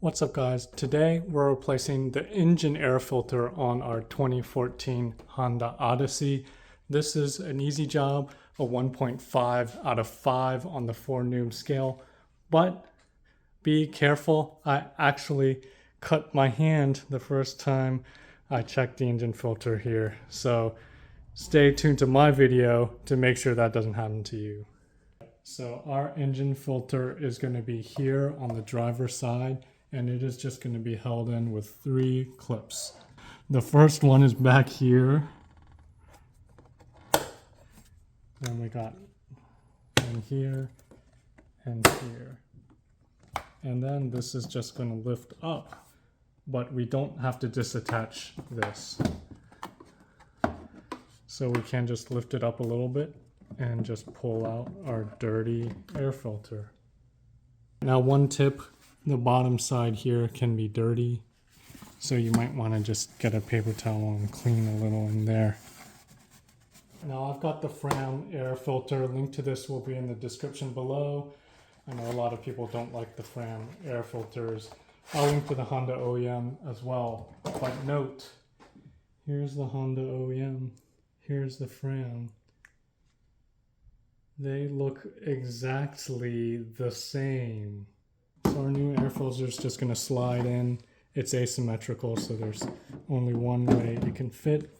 What's up guys? Today we're replacing the engine air filter on our 2014 Honda Odyssey. This is an easy job, a 1.5 out of 5 on the ForNoobs scale, but be careful. I actually cut my hand the first time I checked the engine filter here, so stay tuned to my video to make sure that doesn't happen to you. So our engine filter is going to be here on the driver's side, and it is just going to be held in with 3 clips. The first one is back here. Then we got one here and here. And then this is just going to lift up, but we don't have to disattach this. So we can just lift it up a little bit and just pull out our dirty air filter. Now one tip, the bottom side here can be dirty, so you might want to just get a paper towel and clean a little in there. Now I've got the Fram air filter. Link to this will be in the description below. I know a lot of people don't like the Fram air filters. I'll link to the Honda OEM as well. But note, here's the Honda OEM, here's the Fram. They look exactly the same. So our new air filter is just going to slide in. It's asymmetrical, so there's only one way it can fit.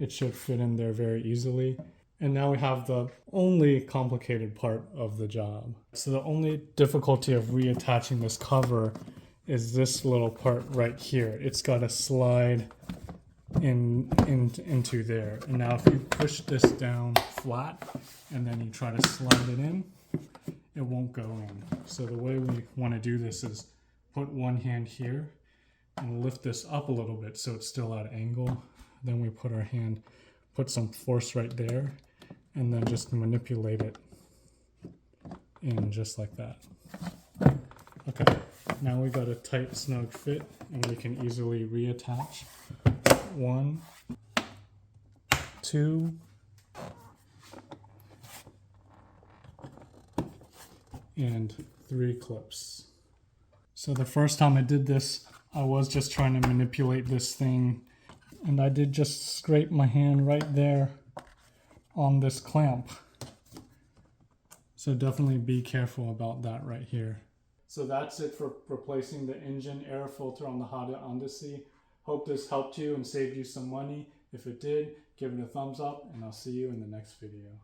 It should fit in there very easily. And now we have the only complicated part of the job. So the only difficulty of reattaching this cover is this little part right here. It's got to slide into there. And now if you push this down flat and then you try to slide it in, it won't go in. So the way we want to do this is put one hand here and lift this up a little bit so it's still at an angle. Then we put our hand, put some force right there, and then just manipulate it in just like that. Okay, now we got a tight snug fit and we can easily reattach. 1, 2, and 3 clips. So the first time I did this, I was just trying to manipulate this thing, and I did just scrape my hand right there on this clamp. So definitely be careful about that right here. So that's it for replacing the engine air filter on the Honda Odyssey. Hope this helped you and saved you some money. If it did, give it a thumbs up, and I'll see you in the next video.